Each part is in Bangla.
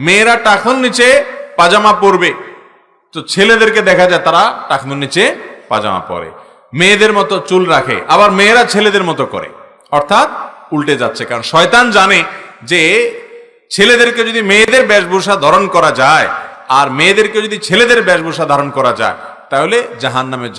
মেয়েরা টাকনুর নিচে পাজামা পরবে, তো ছেলেদেরকে দেখা যায় তারা টাকনুর নিচে পাজামা পরে, মেয়েদের মতো চুল রাখে, আবার মেয়েরা ছেলেদের মতো করে, অর্থাৎ উল্টে যাচ্ছে। কারণ শয়তান জানে যে ছেলেদেরকে যদি মেয়েদের বেশভূষা ধারণ করা যায় আর মেয়েদেরকে যদি ছেলেদের বেশভূষা ধারণ করা যায়, তাহলে জাহান্নামে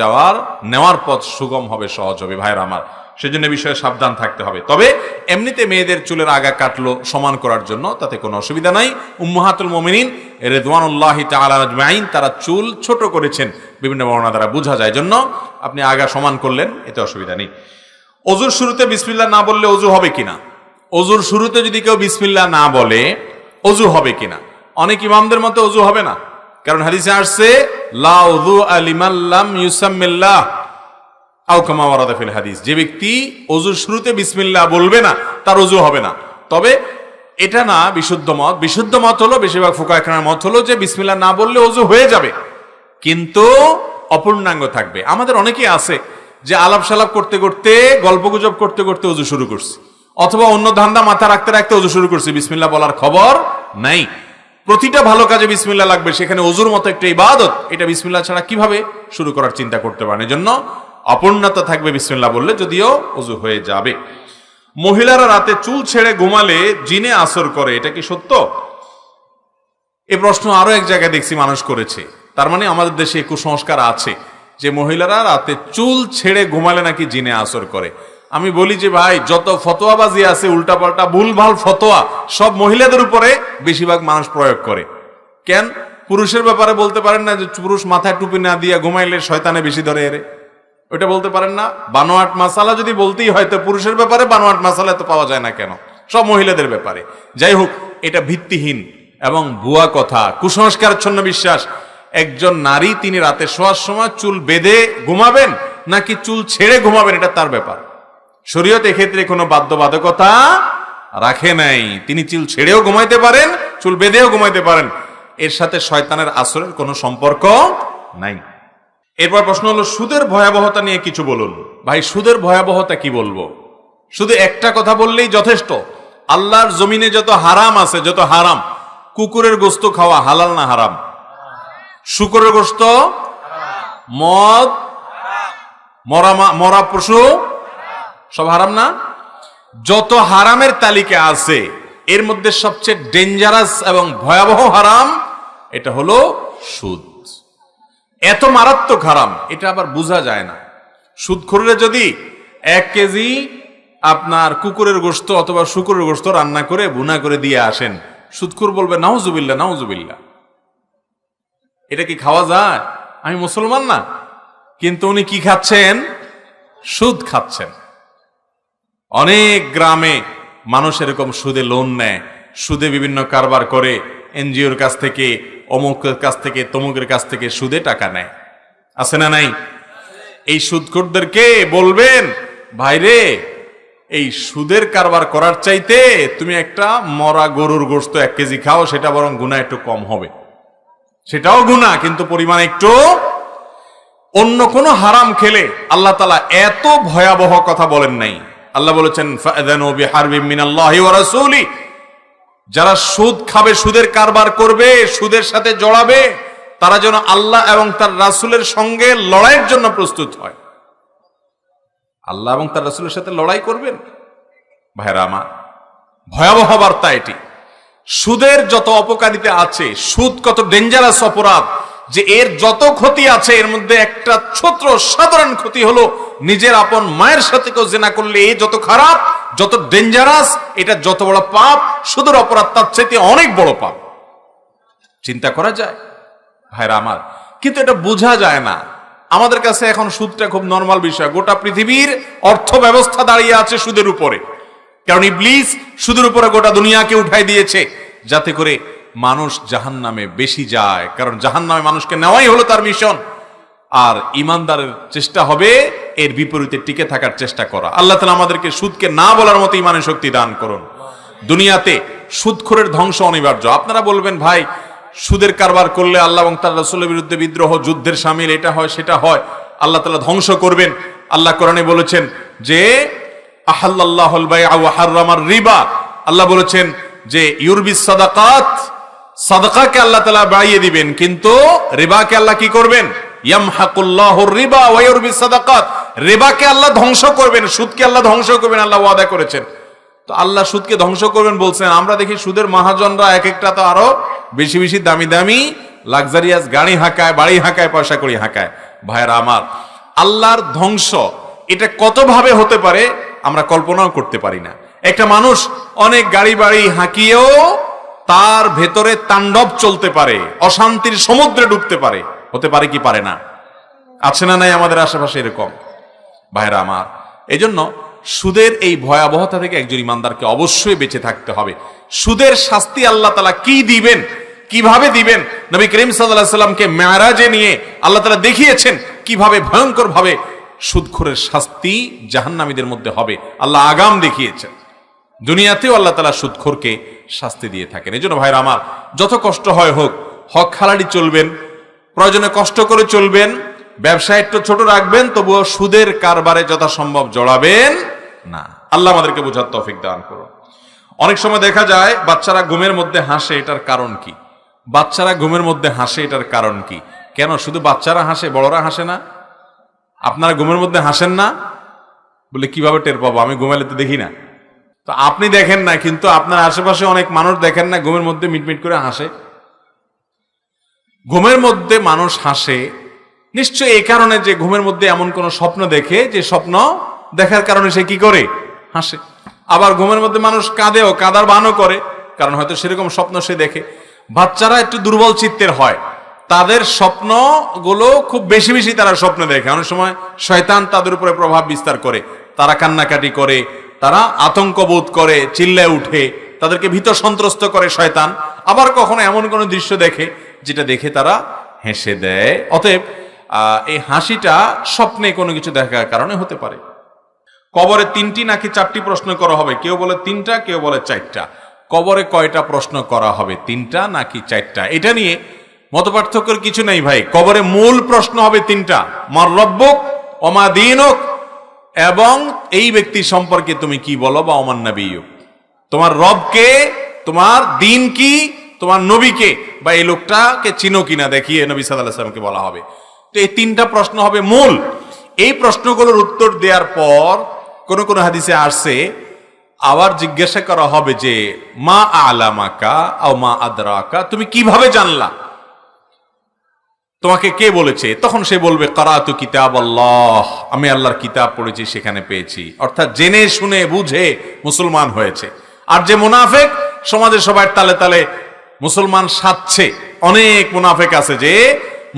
নেওয়ার পথ সুগম হবে, সহজ হবে। ভাইরা আমার, সেজন্য বিষয়ে সাবধান থাকতে হবে। তবে এমনিতে মেয়েদের চুলের আগা কাটলো সমান করার জন্য, তাতে কোনো অসুবিধা নাই। উম্মাহাতুল মুমিনিন রিদওয়ানুল্লাহি তাআলা আজমাইন তারা চুল ছোট করেছেন, বিভিন্ন বর্ণনা দ্বারা বোঝা যায়, জন্য আপনি আগা সমান করলেন, এতে অসুবিধা নেই। ওযুর শুরুতে বিসমিল্লাহ না বললে ওযু হবে কিনা? ওযুর শুরুতে যদি কেউ বিসমিল্লাহ না বলে ওযু হবে কিনা? অনেক ইমামদের মতে ওযু হবে না, কারণ হাদিসে আসছে লা উযু লিমান লাম ইউসাম্মিল্লাহ আও কামা ওয়ারাদা ফিল হাদিস, যে ব্যক্তি ওযুর শুরুতে বিসমিল্লাহ বলবে না তার ওযু হবে না। তবে এটা না বিশুদ্ধ মত। বিশুদ্ধ মত হলো, বেশিরভাগ ফুকাহা কেরামের মত হলো যে বিসমিল্লাহ না বললে ওযু হয়ে যাবে, কিন্তু অপূর্ণাঙ্গ থাকবে। আমাদের অনেকেই আছে যে আলাপ সালাপ করতে করতে, গল্পগুজব করতে করতে ওযু শুরু করছে, অথবা অন্য ধান্দা মাথা রাখতে রাখতে ওযু শুরু করছে, বিসমিল্লাহ বলার খবর নাই। প্রতিটা ভালো কাজে বিসমিল্লাহ লাগবে, সেখানে ওযুর মতো একটা ইবাদত, এটা বিসমিল্লাহ ছাড়া কিভাবে শুরু করার চিন্তা করতে পারেন? এজন্য অপূর্ণতা থাকবে বিসমিল্লাহ বললে, যদিও ওযু হয়ে যাবে। মহিলারা রাতে চুল ছেড়ে ঘুমালে জিনে আসর করে, এটা কি সত্য? এই প্রশ্ন আরো এক জায়গায় দেখছি মানুষ করেছে। তার মানে আমাদের দেশে কুসংস্কার আছে যে মহিলারা রাতে চুল ছেড়ে ঘুমালে নাকি জিনে আসর করে। আমি বলি যে ভাই, যত ফতোয়াবাজি আছে, উল্টাপাল্টা ভুলভাল ফতোয়া, সব মহিলাদের উপরে বেশিরভাগ মানুষ প্রয়োগ করে। কেন? পুরুষের ব্যাপারে বলতে পারেন না যে পুরুষ মাথায় টুপি না দিয়ে ঘুমাইলে শয়তানে বেশি ধরে এরে? ওইটা বলতে পারেন না? বানোয়াট মাসালা যদি বলতেই হয়, তো পুরুষের ব্যাপারে বানোয়াট মাসালা তো পাওয়া যায় না কেন? সব মহিলাদের ব্যাপারে। যাই হোক, এটা ভিত্তিহীন এবং ভুয়া কথা, কুসংস্কারাচ্ছন্ন বিশ্বাস। একজন নারী তিনি রাতে শোয়ার সময় চুল বেঁধে ঘুমাবেন নাকি চুল ছেড়ে ঘুমাবেন, এটা তার ব্যাপার। শরীয়ত এক্ষেত্রে কোনো বাধ্যবাধকতা রাখে নাই। তিনি চুল ছেড়েও ঘুমাইতে পারেন, চুল বেঁধেও ঘুমাইতে পারেন, এর সাথে শয়তানের আসরের কোনো সম্পর্ক নাই। এরপর প্রশ্ন হলো, সুদের ভয়াবহতা নিয়ে কিছু বলুন। ভাই, সুদের ভয়াবহতা কি বলবো? শুধু একটা কথা বললেই যথেষ্ট। আল্লাহর জমিনে যত হারাম আছে, যত হারাম, কুকুরের গোশত খাওয়া হালাল না হারাম? শুকরের গোশত, মদ, মরা পশু সব হারাম না? যত হারামের তালিকা আছে, এর মধ্যে সবচেয়ে ডেঞ্জারাস এবং ভয়াবহ হারাম এটা হলো সুদ। এত মারাত্মক হারাম, এটা আবার বোঝা যায় না। সুদখোররা যদি 1 কেজি আপনার কুকুরের গোশত অথবা শুকরের গোশত রান্না করে ভুনা করে দিয়ে আসেন, সুদখোর বলবে নাউজুবিল্লাহ নাউজুবিল্লাহ। এটা কি খাওয়া যায়? আমি মুসলমান না, কিন্তু উনি কি খাচ্ছেন? সুদ খাচ্ছেন। অনেক গ্রামে মানুষ এরকম সুদে লোন নেয়, সুদে বিভিন্ন কারবার করে, এনজিওর কাছ থেকে, অমুকের কাছ থেকে, তমুকের কাছ থেকে সুদে টাকা নেয়। আছে না নাই? এই সুদখোরদেরকে বলবেন, ভাইরে, এই সুদের কারবার করার চাইতে তুমি একটা মরা গরুর গোশত 1 কেজি খাও, সেটা বরং গুনাহ একটু কম হবে। সেটাও গুনাহ, কিন্তু পরিমাণ একটু। অন্য কোন হারাম খেলে আল্লাহ তাআলা এত ভয়াবহ কথা বলেন নাই। আল্লাহ বলেছেন ফাআযানু বিহারবিম মিনাল্লাহি ওয়া রাসূলি, যারা সুদ খাবে, সুদের কারবার করবে, সুদের সাথে জড়াবে, তারা যেন আল্লাহ এবং তার রাসূলের সঙ্গে লড়াইয়ের জন্য প্রস্তুত হয়। আল্লাহ এবং তার রাসূলের সাথে লড়াই করবেন। ভাইরা আমার, ভয়াবহ বার্তা এটি। সুদের যত অপকারিতা আছে, সুদ কত ডেঞ্জারাস অপরাধ, যে এর যত ক্ষতি আছে, এর মধ্যে একটা ছোট সাধারণ ক্ষতি হলো নিজের আপন মায়ের সাথে কেউ জিনা করলে এ যত খারাপ, যত ডেঞ্জারাস, এটা যত বড় পাপ, সুদের অপরাধ তার চাইতে অনেক বড় পাপ। চিন্তা করা যায় ভাইরা আমার, কিন্তু এটা বোঝা যায় না। আমাদের কাছে এখন সুদটা খুব নরমাল বিষয়। গোটা পৃথিবীর অর্থ ব্যবস্থা দাঁড়িয়ে আছে সুদের উপরে, কারণ ইবলিস সুদের উপরে গোটা দুনিয়াকে উঠাই দিয়েছে, যাতে করে মানুষ জাহান্নামে বেশি যায়। কারণ জাহান্নামে মানুষকে নেওয়াই হলো তার মিশন। আর ইমানদারের চেষ্টা হবে এর বিপরীতে টিকে থাকার চেষ্টা করা। আল্লাহ তাআলা আমাদেরকে সুদকে না বলার মতো ইমানের শক্তি দান করুন। দুনিয়াতে সুদখোরের ধ্বংস অনিবার্য। আপনারা বলবেন, ভাই, সুদের কারবার করলে আল্লাহ এবং তার রাসূলের বিরুদ্ধে বিদ্রোহ, যুদ্ধের শামিল, এটা হয় সেটা হয়, আল্লাহ তাআলা ধ্বংস করবেন। আল্লাহ কোরআনে বলেছেন যে আহাল্লাল্লাহুল বাই'a ওয়া হাররামার রিবা। আল্লাহ বলেছেন যে ইউরবিস সাদাকাত, সাদকাকে আল্লাহ তাআলা বাড়িয়ে দিবেন, কিন্তু রিবাকে আল্লাহ কি করবেন? ইয়ামহাকুল্লাহুর রিবা ওয়া ইউরবিস সাদাকাত। রিবাকে আল্লাহ ধ্বংস করবেন, সুদকে আল্লাহ ধ্বংস করবেন, আল্লাহ ওয়াদা করেছেন। তো আল্লাহ সুদকে ধ্বংস করবেন বলছেন, আমরা দেখি সুদের মহাজনরা এক একটা তো আরো বেশি বেশি দামি দামি লাক্সারিয়াস গাড়ি হাঁকায়, বাড়ি হাঁকায়, পয়সা করি হাঁকায়। ভাইরা আমার, আল্লাহর ধ্বংস এটা কতভাবে হতে পারে আমরা কল্পনাও করতে পারি না। একটা মানুষ অনেক গাড়ি বাড়ি হাঁকিয়েও তার ভেতরে তাণ্ডব চলতে পারে, অশান্তির সমুদ্রে ডুবতে পারে। হতে পারে কি পারে না? আছে না নাই আমাদের আশেপাশে এরকম? ভাইরা আমার, এই জন্য সুদের এই ভয়াবহতা থেকে একজন ইমানদারকে অবশ্যই বেঁচে থাকতে হবে। সুদের শাস্তি আল্লাহ তাআলা কি দিবেন, কিভাবে দিবেন, নবী করিম সাল্লাল্লাহু আলাইহি সাল্লামকে মেরাজে নিয়ে আল্লাহ তাআলা দেখিয়েছেন কিভাবে ভয়ঙ্কর ভাবে সুদখোরের শাস্তি জাহান্নামীদের মধ্যে হবে। আল্লাহ আগাম দেখিয়েছেন। দুনিয়াতেও আল্লাহ তাআলা সুদখোরকে শাস্তি দিয়ে থাকেন। এই জন্য ভাইরা আমার, যত কষ্ট হয় হোক, হক হালালি চলবেন, প্রয়োজনে কষ্ট করে চলবেন, ব্যবসা একটু ছোট রাখবেন, তবুও সুদের কারবারে যথাসম্ভব জড়াবেন না। আল্লাহ আমাদেরকে বোঝার তৌফিক দান করুন। অনেক সময় দেখা যায় বাচ্চারা ঘুমের মধ্যে হাসে, এটার কারণ কি? বাচ্চারা ঘুমের মধ্যে হাসে, এটার কারণ কি? কেন শুধু বাচ্চারা হাসে, বড়রা হাসে না? আপনারা ঘুমের মধ্যে হাসেন না বলে কিভাবে টের পাবো? আমি ঘুমাইলে তো দেখি না। তো আপনি দেখেন না, কিন্তু আপনার আশেপাশে অনেক মানুষ দেখেন না ঘুমের মধ্যে মিটমিট করে হাসে। ঘুমের মধ্যে মানুষ হাসে নিশ্চয় এই কারণে যে ঘুমের মধ্যে এমন কোন স্বপ্ন দেখে, যে স্বপ্ন দেখার কারণে সে কি করে? হাসে। আবার ঘুমের মধ্যে মানুষ কাঁদেও, কাঁদার বানও করে, কারণ হয়তো সেরকম স্বপ্ন সে দেখে। বাচ্চারা একটু দুর্বল চিত্তের হয়, তাদের স্বপ্নগুলো খুব বেশি বেশি তারা স্বপ্ন দেখে। অনেক সময় শয়তান তাদের উপরে প্রভাব বিস্তার করে, তারা কান্নাকাটি করে, তারা আতঙ্ক বোধ করে, চিল্লায় উঠে, তাদেরকে ভীত সন্ত্রস্ত করে শয়তান। আবার কখনো এমন কোন দৃশ্য দেখে যেটা দেখে তারা হেসে দেয়। অতএব এই হাসিটা স্বপ্নে কোনো কিছু দেখার কারণে হতে পারে। কবরে 3টি নাকি 4টি প্রশ্ন করা হবে, কেউ বলে 3টা, কেউ বলে 4টা। কবরে কয়টা প্রশ্ন করা হবে, 3টা নাকি 4টা? এটা নিয়ে মতপার্থক্যের কিছু নেই ভাই। কবরে মূল প্রশ্ন হবে 3টা, মার রব্বুক ওয়া মা দীনুক, এবং এই ব্যক্তি সম্পর্কে তুমি কি বলো, বা ওমান নবিয়্যুক, তোমার রবকে, তোমার দিন কি, তোমার নবীকে, বা এই লোকটাকে চিনো কিনা দেখিয়ে নবী সাল্লাল্লাহু আলাইহি ওয়াসাল্লামকে বলা হবে। তো এই 3টা প্রশ্ন হবে মূল। এই প্রশ্নগুলোর উত্তর দেওয়ার পর কোন কোন হাদিসে আসছে আবার জিজ্ঞাসা করা হবে যে মা আলামাকা আও মা আদরাকা, তুমি কিভাবে জানলা, তোমাকে কে বলেছে? তখন সে বলবে কারাতু কিতাবাল্লাহ, আমি আল্লাহর কিতাব পড়েছি, সেখানে পেয়েছি। অর্থাৎ জেনে শুনে বুঝে মুসলমান হয়েছে। আর যে মুনাফিক, সমাজে সবার তালে তালে মুসলমান সাজছে। অনেক মুনাফিক আছে যে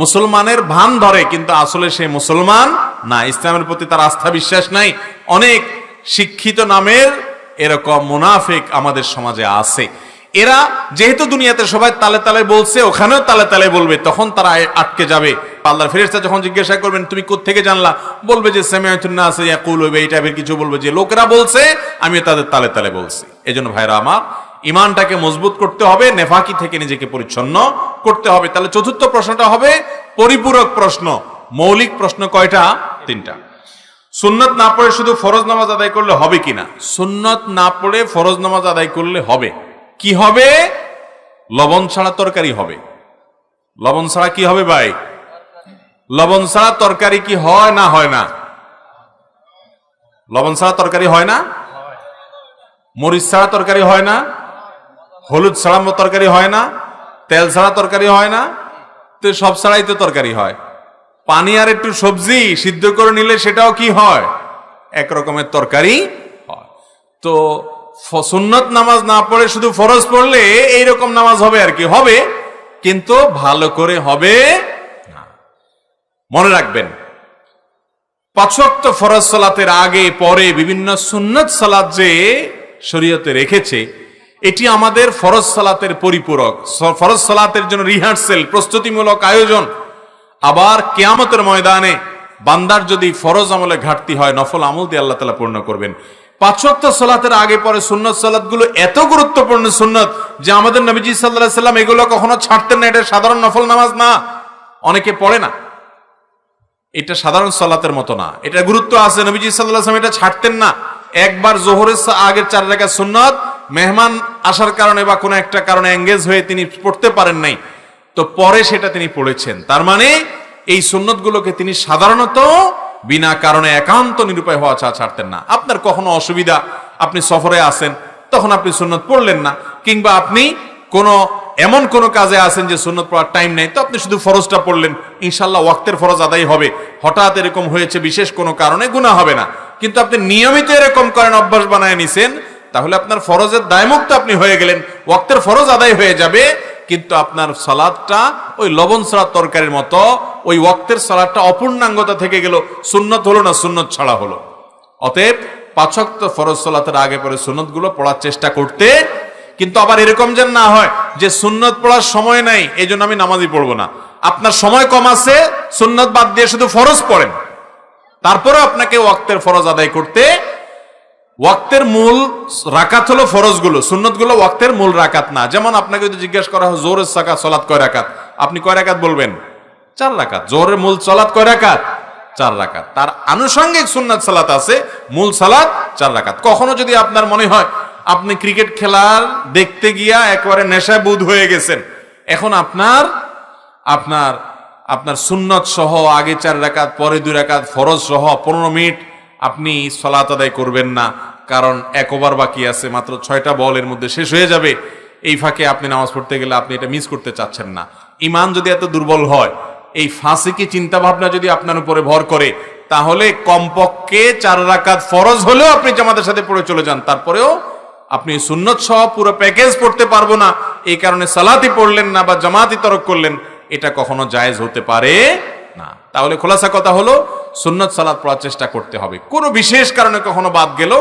মুসলমানের ভান ধরে, কিন্তু আসলে সে মুসলমান না, ইসলামের প্রতি তার আস্থা বিশ্বাস নাই। অনেক শিক্ষিত নামের এরকম মুনাফিক আমাদের সমাজে আছে। এরা যেহেতু দুনিয়াতে সবাই তালে তালে বলছে, ওখানেও তালে তালে বলবে, তখন তারা আটকে যাবে। আল্লাহর ফেরেশতা যখন জিজ্ঞাসা করবেন তুমি কোত্থেকে জানলা, বলবে যে সামিআতুন নাস ইয়াকুলু, এই টাইপের কিছু বলবে যে লোকেরা বলছে, আমি তাদের তালে তালে বলছি। এজন্য ভাইরা আমার, ইমানটাকে মজবুত করতে হবে, নেফাকি থেকে নিজেকে পরিচ্ছন্ন করতে হবে। তাহলে চতুর্থ প্রশ্নটা হবে পরিপূরক প্রশ্ন। মৌলিক প্রশ্ন কয়টা? 3টা। সুন্নত না পড়ে শুধু ফরজ নামাজ আদায় করলে হবে কিনা? সুন্নত না পড়ে ফরজ নামাজ আদায় করলে হবে। কি হবে? লবণ ছাড়া তরকারি হবে। লবণ ছাড়া কি হবে ভাই? লবণ ছাড়া তরকারি কি হয় না হয় না? লবণ ছাড়া তরকারি হয় না? মরিচ ছাড়া তরকারি হয় না? হলুদ ছাড়া তরকারি হয় না? তেল ছাড়া তরকারি হয় না? তো সব ছাড়াই তো তরকারি হয়। পানি আর একটু সবজি সিদ্ধ করে নিলে সেটাও কি হয়? এক রকমের তরকারি হয়। তো সুন্নত নামাজ না পড়ে শুধু ফরজ পড়লে এইরকম নামাজ হবে আর কি, হবে, কিন্তু ভালো করে হবে না। মনে রাখবেন, 5 ওয়াক্ত ফরজ সালাতের আগে পরে বিভিন্ন সুন্নত সালাত যে শরীয়তে রেখেছে, এটি আমাদের ফরজ সালাতের পরিপূরক। ফরজ সালাতের জন্য রিহার্সেল, প্রস্তুতিমূলক আয়োজন। আবার কিয়ামতের ময়দানে বান্দার যদি ফরজ আমলে ঘাটতি হয়, নফল আমল দিয়ে আল্লাহ তাআলা পূর্ণ করবেন। 5 ওয়াক্ত সালাতের আগে পরে সুন্নত সালাতগুলো এত গুরুত্বপূর্ণ সুন্নত যে আমাদের নবীজি সাল্লাল্লাহু আলাইহি সাল্লাম এগুলো কখনো ছাড়তেন না। এটা সাধারণ নফল নামাজ না, অনেকে পড়ে না। এটা সাধারণ সালাতের মতো না, এটা গুরুত্ব আছে। নবীজি সাল্লাল্লাহু আলাইহি ওয়াসাল্লাম এটা ছাড়তেন না। একবার যোহরের আগের 4 রাকাত সুন্নত মেহমান আসার কারণে বা কোনো একটা কারণে এঙ্গেজ হয়ে তিনি পড়তে পারেন নাই, তো পরে সেটা তিনি পড়েছেন। তার মানে এই সুন্নতগুলোকে তিনি সাধারণত বিনা কারণে একান্ত নিরুপায় হওয়া ছাড়তেন না। আপনার কখনো অসুবিধা, আপনি সফরে আসেন, তখন আপনি সুন্নত পড়লেন না, কিংবা আপনি এমন কোন কাজে আছেন যে সুন্নত পড়ার টাইম নেই, তো আপনি শুধু ফরজটা পড়লেন, ইনশাল্লাহ ওয়াক্তের ফরজ আদায় হবে। হঠাৎ এরকম হয়েছে বিশেষ কোনো কারণে, গুনাহ হবে না। কিন্তু আপনি নিয়মিত এরকম করেন, অভ্যাস বানায় নিছেন, তাহলে আপনার ফরজের দায়মুক্ত আপনি হয়ে গেলেন, ওয়াক্তের ফরজ আদায় হয়ে যাবে, কিন্তু আপনার সালাতটা ওই লবণ ছাড়া তরকারির মতো, ওই ওয়াক্তের সালাতটা অপূর্ণাঙ্গতা থেকে গেল, সুন্নত হলো না, সুন্নত ছাড়া হলো। অতএব 5 ওয়াক্ত ফরজ সালাতের আগে পরে সুন্নতগুলো পড়ার চেষ্টা করতে, কিন্তু আবার এরকম যেন না হয় যে সুন্নত পড়ার সময় নাই এই জন্য আমি নামাজই পড়বো না। আপনার সময় কম আছে, সুন্নত বাদ দিয়ে শুধু ফরজ পড়েন, তারপরে আপনাকে ওয়াক্তের ফরজ আদায় করতে, ওয়াক্তের মূল রাকাত হলো ফরজগুলো, সুন্নতগুলো ওয়াক্তের মূল রাকাত না। যেমন আপনাকে যদি জিজ্ঞাসা করা হয় জোহরের সালাত কয় রাকাত, আপনি কয় রাকাত বলবেন? 4 রাকাত। জোহরের মূল সালাত কয় রাকাত? 4 রাকাত। তার আনুষঙ্গিক সুন্নাত সালাত আছে, মূল সালাত 4 রাকাত। কখনো যদি আপনার মনে হয় আপনি ক্রিকেট খেলার দেখতে গিয়া একবারে নেশায় বুধ হয়ে গেছেন, এখন আপনার সুন্নত সহ আগে 4 রাকাত, পরে 2 রাকাত, ফরজ সহ 15 মিনিট আপনি সালাত আদায় করবেন না, কারণ 1 ওভার বাকি আছে, মাত্র 6টা বল এর মধ্যে শেষ হয়ে যাবে, এই ফাঁকে আপনি নামাজ পড়তে গেলে আপনি এটা মিস করতে চাচ্ছেন না। ইমান যদি এত দুর্বল হয়, এই ফাসিকি চিন্তা ভাবনা যদি আপনার উপরে ভর করে, তাহলে কমপক্ষে 4 রাকাত ফরজ হলেও আপনি জামাতের সাথে পড়ে চলে যান, তারপরেও আপনি সুন্নত সহ পুরো প্যাকেজ পড়তে পারবো না, এই কারণে সালাতই পড়লেন না বা জামাতই তরক করলেন, এটা কখনো জায়েজ হতে পারে না। তাহলে খোলাসা কথা হলো, সুন্নত সালাত পড়ার চেষ্টা করতে হবে। কোনো বিশেষ কারণে কখনো বাদ গেল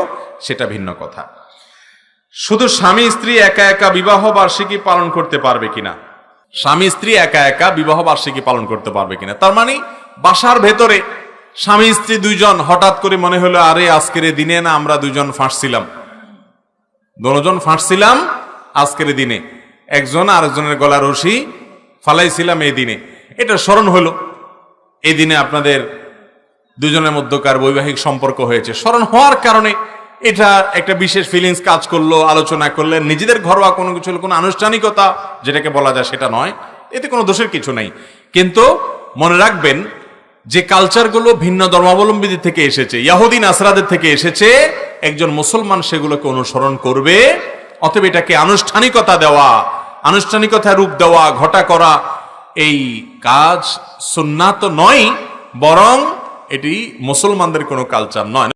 সেটা ভিন্ন কথা। শুধু স্বামী স্ত্রী একা একা বিবাহ বার্ষিকী পালন করতে পারবে কিনা? স্বামী স্ত্রী একা একা বিবাহ বার্ষিকী পালন করতে পারবে কিনা, তার মানে বাসার ভেতরে স্বামী স্ত্রী 2 জন হঠাৎ করে মনে হলো, আরে আজকের দিনে না আমরা 2 জন ফাঁসছিলাম, 2 জন ফাঁসছিলাম আজকের দিনে, একজন আরেকজনের গলা রশি ফালাইছিলাম এই দিনে, এটা স্মরণ হলো, এই দিনে আপনাদের 2 জনের মধ্যকার বৈবাহিক সম্পর্ক হয়েছে। স্মরণ হওয়ার কারণে এটা একটা বিশেষ ফিলিংস কাজ করলো, আলোচনা করলেন, নিজেদের ঘরোয়া কোনো কিছু, কোনো আনুষ্ঠানিকতা যেটাকে বলা যায় সেটা নয়, এতে কোনো দোষের কিছু নেই। কিন্তু মনে রাখবেন যে কালচারগুলো ভিন্ন ধর্মাবলম্বীদের থেকে এসেছে, ইহুদি নাসরাদের থেকে এসেছে, একজন মুসলমান সেগুলোকে অনুসরণ করবে। অতএব এটাকে আনুষ্ঠানিকতা দেওয়া, আনুষ্ঠানিকতা রূপ দেওয়া, ঘটা করা, এই কাজ সুন্নাত নয়, বরং এটি মুসলমানদের কোনো কালচার নয়।